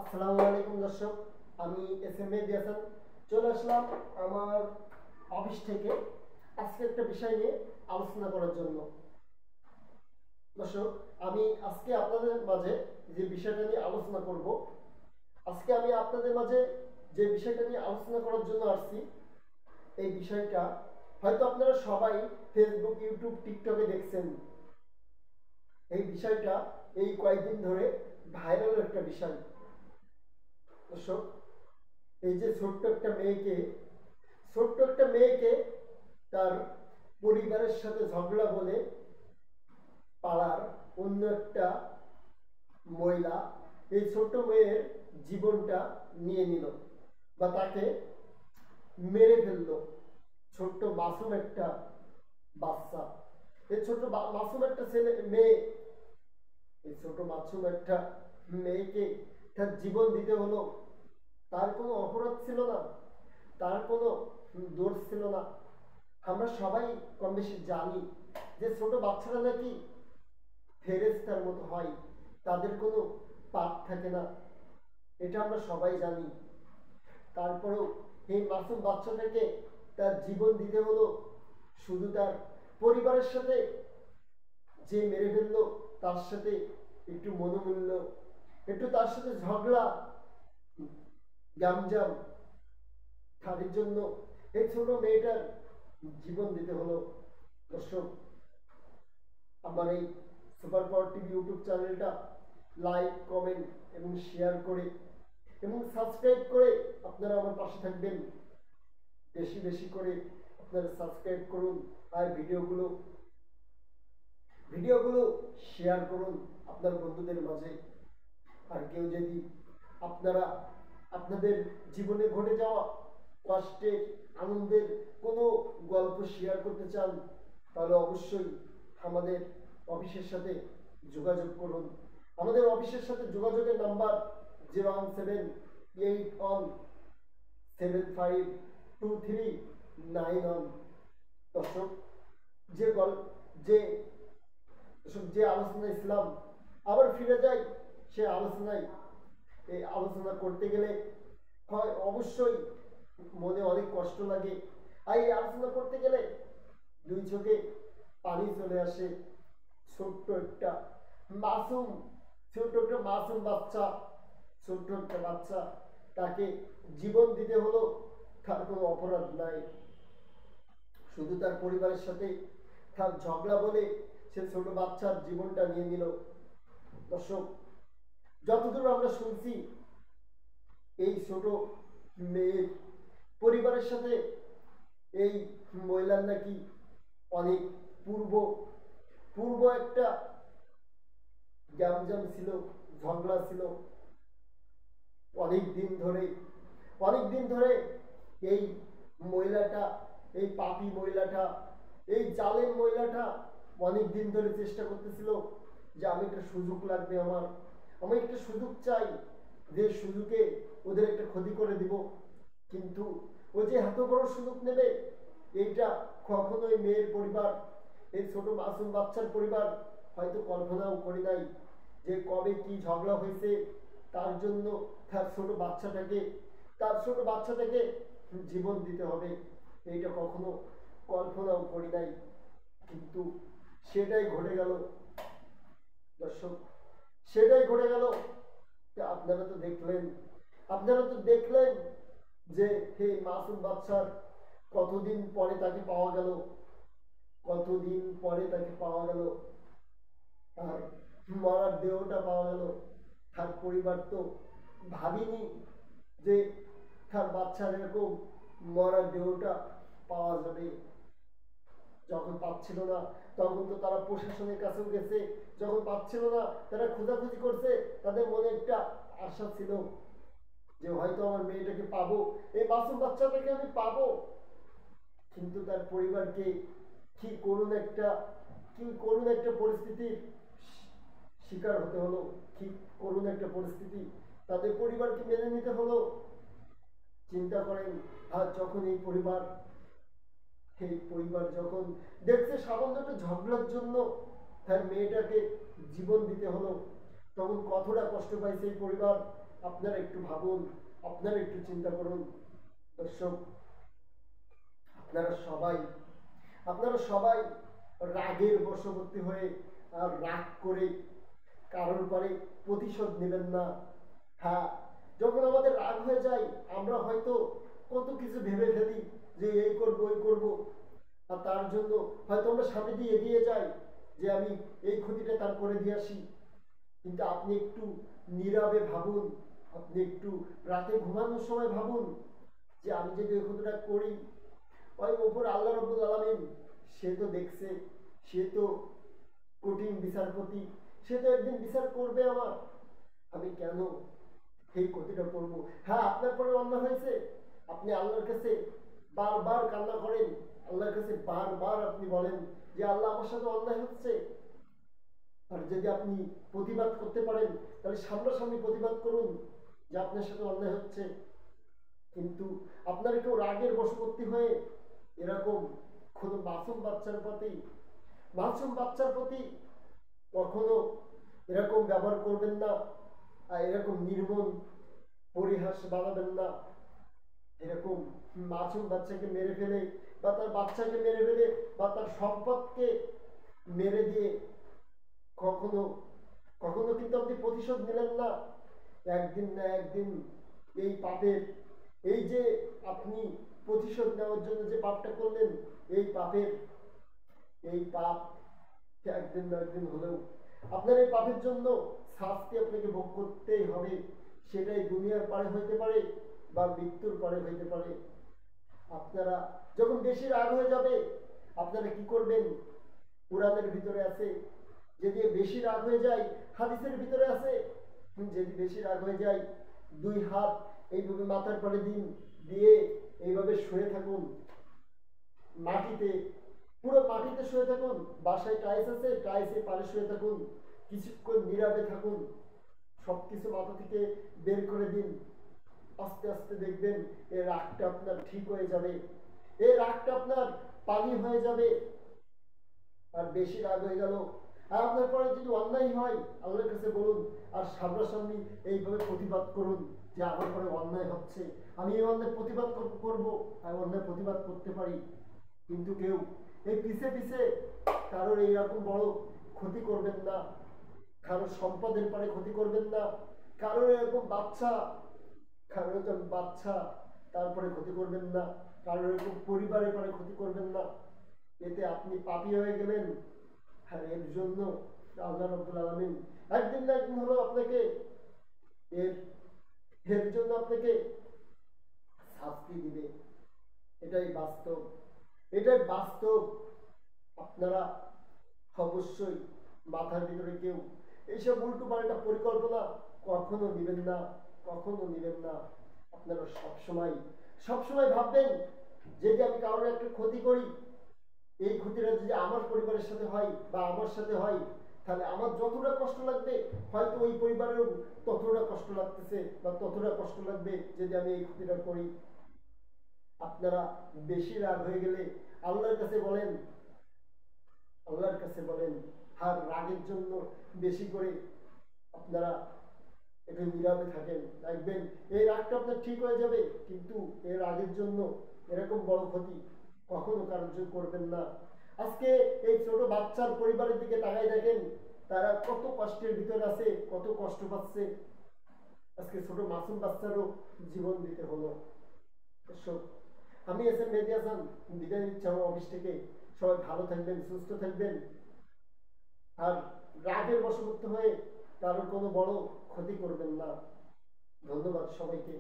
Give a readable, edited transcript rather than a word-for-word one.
আসসালামু আলাইকুম দর্শক, আমি এস এম মেহেদী হাসান চলে আসলাম আমার অফিস থেকে আজকে একটা বিষয় নিয়ে আলোচনা করার জন্য। দর্শক, আমি আজকে আপনাদের মাঝে যে বিষয়টা নিয়ে আলোচনা করব, আজকে আমি আপনাদের মাঝে যে বিষয়টা নিয়ে আলোচনা করার জন্য আসছি, এই বিষয়টা হয়তো আপনারা সবাই ফেসবুক, ইউটিউব, টিকটকে দেখছেন। এই বিষয়টা এই কয়েকদিন ধরে ভাইরাল একটা বিষয়। দর্শক, এই যে ছোট্ট একটা মেয়েকে তার পরিবারের সাথে ঝগড়া বলে পাড়ার অন্য একটা মহিলা এই ছোট্ট মেয়ের জীবনটা নিয়ে নিল বা তাকে মেরে ফেললো। ছোট্ট মাসুম একটা বাচ্চা, এই ছোট্ট মাসুম একটা মেয়ে, এই ছোট মাসুম একটা মেয়েকে তার জীবন দিতে হলো। তার কোনো অপরাধ ছিল না, তার কোনো দোষ ছিল না। আমরা সবাই কম বেশি জানি যে ছোট বাচ্চারা নাকি ফেরেশতার মতো হয়, তাদের কোনো পাপ থাকে না, এটা আমরা সবাই জানি। তারপরেও এই মাসুম বাচ্চাটাকে তার জীবন দিতে হলো শুধু তার পরিবারের সাথে যে মেরে ফেললো তার সাথে একটু মনোমূল্য, একটু তার সাথে ঝগড়া গ্যামজাম, তাদের জন্য এই ছোট মেয়েটার জীবন দিতে হলো। দর্শক, আমার এই সুপার পাওয়ার টিভি ইউটিউব চ্যানেলটা লাইক, কমেন্ট এবং শেয়ার করে এবং সাবস্ক্রাইব করে আপনারা আমার পাশে থাকবেন। বেশি বেশি করে আপনারা সাবস্ক্রাইব করুন আর ভিডিওগুলো শেয়ার করুন আপনার বন্ধুদের মাঝে। আর কেউ যদি আপনারা আপনাদের জীবনে ঘটে যাওয়া কষ্টের, আনন্দের কোনো গল্প শেয়ার করতে চান, তাহলে অবশ্যই আমাদের অফিসের সাথে যোগাযোগ করুন। আমাদের অফিসের সাথে যোগাযোগের নাম্বার 01781752391। দর্শক, যে যে যে আলোচনা ইসলাম আবার ফিরে যায় সে আলোচনায়। এই আলোচনা করতে গেলে হয় অবশ্যই মনে অনেক কষ্ট লাগে, আর এই আলোচনা করতে গেলে দুই চোখে পানি চলে আসে। ছোট্ট একটা মাসুম বাচ্চা, ছোট্ট একটা বাচ্চা, তাকে জীবন দিতে হলো। তার কোনো অপরাধ নাই, শুধু তার পরিবারের সাথে তার ঝগড়া বলে সে ছোট বাচ্চার জীবনটা নিয়ে নিল। দর্শক, যতদূর আমরা শুনছি, এই ছোট মেয়ের পরিবারের সাথে এই মহিলার নাকি অনেক পূর্ব একটা গ্যামজাম ছিল, ঝগড়া ছিল। অনেক দিন ধরে এই মহিলাটা, এই পাপী মহিলাটা, এই জালেম মহিলাটা অনেক দিন ধরে চেষ্টা করতেছিল যে আমি একটা সুযোগ লাগবে, আমি একটা সুযোগ চাই, যে সুযোগে ওদের একটা ক্ষতি করে দিব। কিন্তু ও যে এত বড় সুযোগ নেবে এইটা কখনোই মেয়ের পরিবার, এই ছোট মাসুম বাচ্চার পরিবার হয়তো কল্পনাও করে নাই যে কবে কি ঝগড়া হয়েছে, তার জন্য তার ছোট বাচ্চাটাকে জীবন দিতে হবে, এইটা কখনো কল্পনাও করি নাই। কিন্তু সেটাই ঘটে গেল। দর্শক, সেটাই ঘটে গেল। আপনারা তো দেখলেন যে এই মাসুম বাচ্চার কতদিন পরে তাকে পাওয়া গেল, আর মরার দেহটা পাওয়া গেল। তার পরিবার তো ভাবিনি যে তার বাচ্চার এরকম মরার দেহটা পাওয়া যাবে। যখন পাচ্ছিল না তখন তো তারা প্রশাসনের কাছেও গেছে, যখন পাচ্ছিল না তারা খোঁজাখুঁজি করছে, তাদের মনে একটা আশা ছিল যে হয়তো আমার মেয়েটাকে পাবো, এই মাসুম বাচ্চাটাকে আমি পাবো। কিন্তু তার পরিবারকে কি করুণ একটা পরিস্থিতির শিকার হতে হলো, কি করুণ একটা পরিস্থিতি তাদের পরিবারকে মেনে নিতে হলো। চিন্তা করেন, আর যখন এই পরিবার যখন দেখছে সামান্য একটা ঝগড়ার জন্য তার মেয়েটাকে জীবন দিতে হলো, তখন কতটা কষ্ট পাইছে এই পরিবার, আপনারা একটু ভাবুন, আপনারা একটু চিন্তা করুন। দর্শক, আপনারা সবাই আপনারা সবাই রাগের বশবর্তী হয়ে আর রাগ করে কারোর পরে প্রতিশোধ নেবেন না। হ্যাঁ, যখন আমাদের রাগ হয়ে যায় আমরা হয়তো কত কিছু ভেবে ফেলি যে এই করব ওই করব, আর তার জন্য হয়তো আমরা সামনে দিয়ে এগিয়ে যাই যে আমি এই ক্ষতিটা তার করে দিয়ে আসি। কিন্তু আপনি একটু নীরবে ভাবুন, আপনি একটু রাতে ঘুমানোর সময় ভাবুন যে আমি যদি ওই ক্ষতিটা করি, ওই ওপর আল্লাহ রাব্বুল আলামিন সে তো দেখছে, সে তো কঠিন বিচারপতি, সে তো একদিন বিচার করবে আমার, আমি কেন এই ক্ষতিটা করব? হ্যাঁ, আপনার পরে অন্যায় হয়েছে, আপনি আল্লাহর কাছে বারবার কান্না করেন, আল্লাহর কাছে বারবার আপনি বলেন যে আল্লাহ আমার সাথে অন্যায় হচ্ছে। আর যদি আপনি প্রতিবাদ করতে পারেন তাহলে সামনাসামনি প্রতিবাদ করুন যে আপনার সাথে অন্যায় হচ্ছে। কিন্তু আপনারা কেউ রাগের বশবর্তী হয়ে এরকম কোনো মাসুম বাচ্চার প্রতি কখনো এরকম ব্যবহার করবেন না, আর এরকম নির্মম পরিহাস বানাবেন না। এরকম মাসুম বাচ্চাকে মেরে ফেলে বা তার বাচ্চাকে মেরে ফেলে বা তার সম্পদকে মেরে দিয়ে কখনো কখনো কিন্তু আপনি প্রতিশোধ নিলেন না। একদিন না একদিন এই পাপের, এই যে আপনি প্রতিশোধ নেওয়ার জন্য যে পাপটা করলেন, এই পাপ একদিন না একদিন হলেও আপনার এই পাপের জন্য শাস্তি আপনাকে ভোগ করতেই হবে। সেটাই দুনিয়ার পারে হইতে পারে বা মৃত্যুর পারে হইতে পারে। আপনারা যখন বেশি রাগ হয়ে যাবে আপনারা কি করবেন? কোরআনের ভিতরে আছে যদি বেশি রাগ হয়ে যায়, হাদিসের ভিতরে আছে যদি বেশি রাগ হয়ে যায় 2 হাত এইভাবে মাথার পরে দিন, দিয়ে এইভাবে শুয়ে থাকুন মাটিতে, পুরো মাটিতে শুয়ে থাকুন। বাসায় টাইলস আছে, টাইলসের পারে শুয়ে থাকুন, কিছুক্ষণ নীরবে থাকুন, সবকিছু মাথা থেকে বের করে দিন। আস্তে আস্তে দেখবেন এই রাগটা আপনার ঠিক হয়ে যাবে, এই রাগটা আপনার পানি হয়ে যাবে। আর বেশি রাগ হয়ে গেল, আর আপনার পরে যদি অন্যায় হয় আল্লাহর কাছে বলুন, আর সামনাসামনি এইভাবে প্রতিবাদ করুন যে আমার পরে অন্যায় হচ্ছে, আমি এই অন্যায় প্রতিবাদ করব, আমি অন্যায় প্রতিবাদ করতে পারি। কিন্তু কেউ এই পিছে পিছে কারোর এইরকম বড় ক্ষতি করবেন না, কারোর সম্পদের পরে ক্ষতি করবেন না, কারোর এরকম বাচ্চা তারপরে ক্ষতি করবেন না, কারোর এরকম পরিবারের পরে ক্ষতি করবেন না। এতে আপনি পাপী হয়ে গেলেন। আর এর জন্য আল্লাহ রাব্বুল আলামিন একদিন না একদিন হলো আপনাকে এর এর জন্য আপনাকে শাস্তি দিবে। এটাই বাস্তব, এটাই বাস্তব। আপনারা অবশ্যই মাথার ভিতরে কেউ এইসব উল্টো পাল্টা পরিকল্পনা কখনো নেবেন না, কখনো নেবেন না। আপনারা সবসময় ভাববেন যদি আমি কারোর একটা ক্ষতি করি, এই ক্ষতিটা যদি আমার পরিবারের সাথে হয় বা আমার সাথে হয়, তাহলে আমার যতটা কষ্ট লাগবে হয়তো ওই পরিবারেও ততটা কষ্ট লাগতেছে বা ততটা কষ্ট লাগবে যদি আমি এই ক্ষতিটা করি। আপনারা বেশি রাগ হয়ে গেলে আল্লাহর কাছে বলেন, আর রাগের জন্য বেশি করে আপনারা একটু নীরবে থাকেন, দেখবেন এই রাগটা আপনার ঠিক হয়ে যাবে। কিন্তু এই রাগের জন্য এরকম বড় ক্ষতি কখনো কারোর জন্য করবেন না। আজকে এই ছোট বাচ্চার পরিবারের দিকে তাকাই দেখেন, তারা কত কষ্টের ভিতরে আছে, কত কষ্ট পাচ্ছে। আজকে ছোট মাসুম বাচ্চারও জীবন দিতে হলো। আমি এস এম মেহেদী হাসান বিদায় নিচ্ছি আমার অফিস থেকে। সবাই ভালো থাকবেন, সুস্থ থাকবেন, আর রাগের বশবর্তী হয়ে কারোর কোনো বড় ক্ষতি করবেন না। ধন্যবাদ সবাইকে।